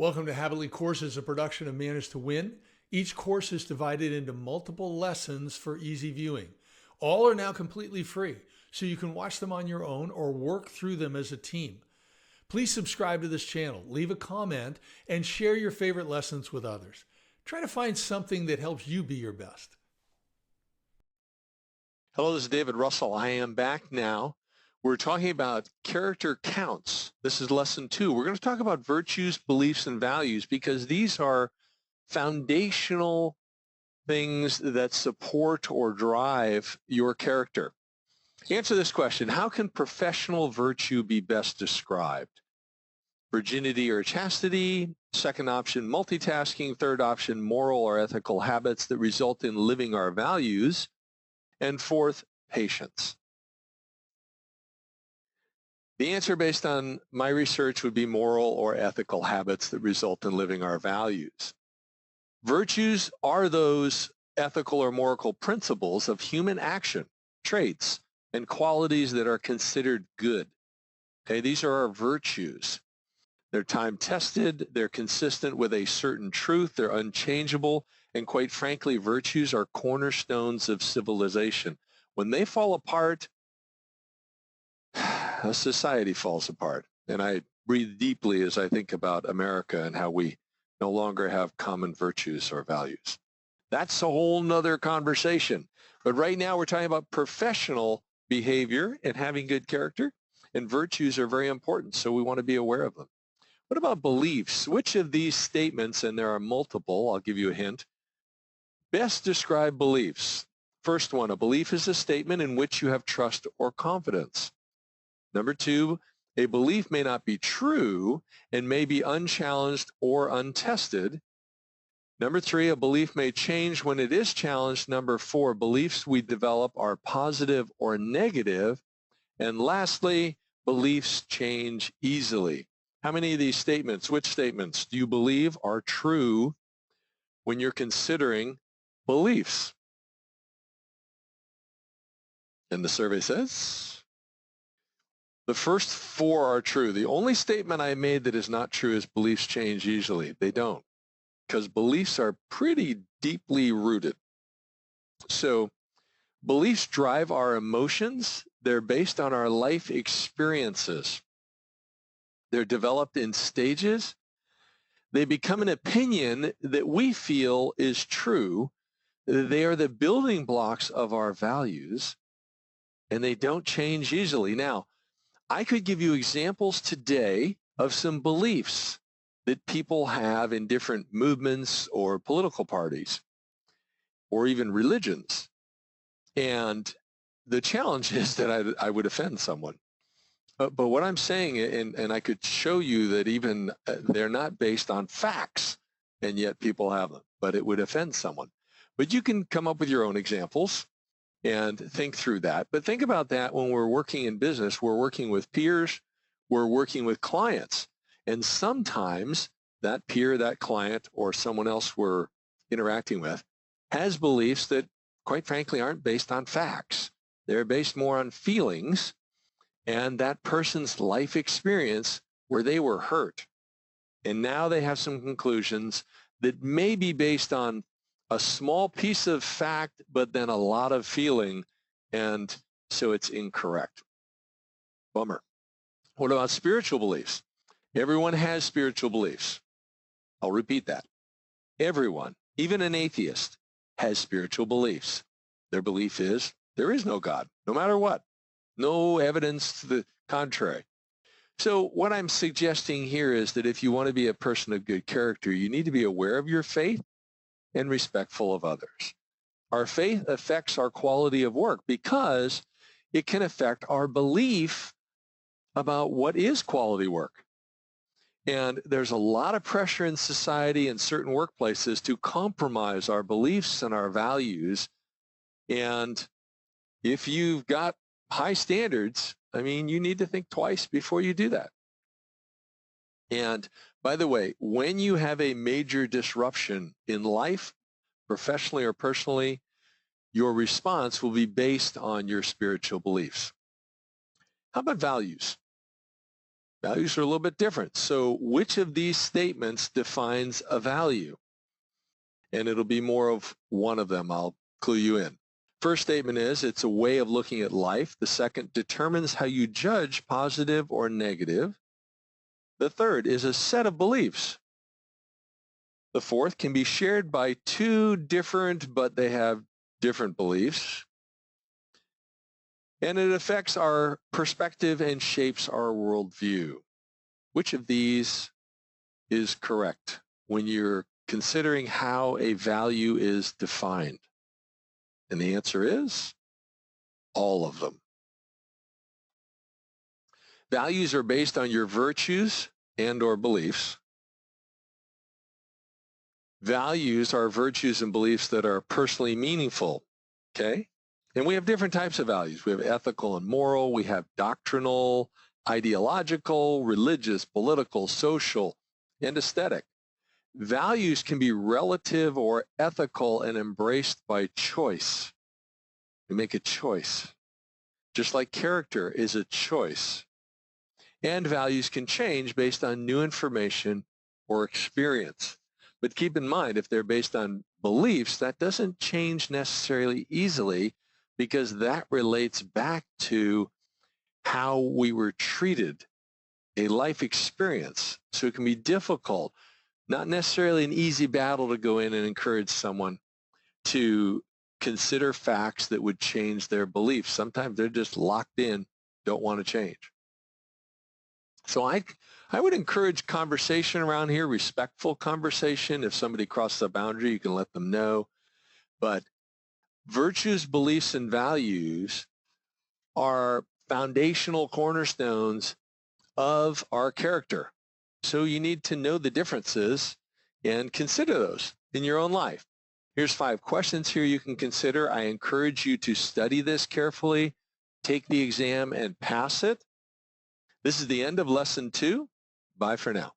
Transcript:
Welcome to Habitly Courses, a production of Manage to Win. Each course is divided into multiple lessons for easy viewing. All are now completely free, so you can watch them on your own or work through them as a team. Please subscribe to this channel, leave a comment, and share your favorite lessons with others. Try to find something that helps you be your best. Hello, this is David Russell. I am back now. We're talking about character counts. This is lesson 2. We're going to talk about virtues, beliefs, and values because these are foundational things that support or drive your character. Answer this question: how can professional virtue be best described? Virginity or chastity. Second option, multitasking. Third option, moral or ethical habits that result in living our values. And fourth, patience. The answer based on my research would be moral or ethical habits that result in living our values. Virtues are those ethical or moral principles of human action, traits, and qualities that are considered good. Okay, these are our virtues. They're time-tested, they're consistent with a certain truth, they're unchangeable, and quite frankly, virtues are cornerstones of civilization. When they fall apart, a society falls apart. And I breathe deeply as I think about America and how we no longer have common virtues or values. That's a whole nother conversation. But right now we're talking about professional behavior and having good character, and virtues are very important, so we want to be aware of them. What about beliefs? Which of these statements, and there are multiple, I'll give you a hint, best describe beliefs? First one, a belief is a statement in which you have trust or confidence. Number 2, a belief may not be true and may be unchallenged or untested. Number 3, a belief may change when it is challenged. Number 4, beliefs we develop are positive or negative. And lastly, beliefs change easily. How many of these statements, which statements do you believe are true when you're considering beliefs? And the survey says the first 4 are true. The only statement I made that is not true is beliefs change easily. They don't, because beliefs are pretty deeply rooted. So beliefs drive our emotions. They're based on our life experiences. They're developed in stages. They become an opinion that we feel is true. They are the building blocks of our values, and they don't change easily. Now, I could give you examples today of some beliefs that people have in different movements or political parties or even religions. And the challenge is that I would offend someone. But what I'm saying, and I could show you that even they're not based on facts, and yet people have them, but it would offend someone. But you can come up with your own examples and think through that. But think about that when we're working in business. We're working with peers, we're working with clients, and sometimes that peer, that client, or someone else we're interacting with has beliefs that, quite frankly, aren't based on facts. They're based more on feelings and that person's life experience where they were hurt. And now they have some conclusions that may be based on a small piece of fact, but then a lot of feeling, and so it's incorrect. Bummer. What about spiritual beliefs? Everyone has spiritual beliefs. I'll repeat that. Everyone, even an atheist, has spiritual beliefs. Their belief is there is no God, no matter what. No evidence to the contrary. So what I'm suggesting here is that if you want to be a person of good character, you need to be aware of your faith and respectful of others. Our faith affects our quality of work because it can affect our belief about what is quality work. And there's a lot of pressure in society and certain workplaces to compromise our beliefs and our values. And if you've got high standards, I mean, you need to think twice before you do that. And by the way, when you have a major disruption in life, professionally or personally, your response will be based on your spiritual beliefs. How about values? Values are a little bit different. So which of these statements defines a value? And it'll be more of one of them. I'll clue you in. First statement is it's a way of looking at life. The second determines how you judge positive or negative. The third is a set of beliefs. The fourth can be shared by two different, but they have different beliefs. And it affects our perspective and shapes our worldview. Which of these is correct when you're considering how a value is defined? And the answer is all of them. Values are based on your virtues and or beliefs. Values are virtues and beliefs that are personally meaningful, okay? And we have different types of values. We have ethical and moral. We have doctrinal, ideological, religious, political, social, and aesthetic. Values can be relative or ethical and embraced by choice. We make a choice, just like character is a choice. And values can change based on new information or experience. But keep in mind, if they're based on beliefs, that doesn't change necessarily easily because that relates back to how we were treated, a life experience. So it can be difficult, not necessarily an easy battle to go in and encourage someone to consider facts that would change their beliefs. Sometimes they're just locked in, don't want to change. So I would encourage conversation around here, respectful conversation. If somebody crosses a boundary, you can let them know. But virtues, beliefs, and values are foundational cornerstones of our character. So you need to know the differences and consider those in your own life. Here's 5 questions here you can consider. I encourage you to study this carefully, take the exam, and pass it. This is the end of lesson 2. Bye for now.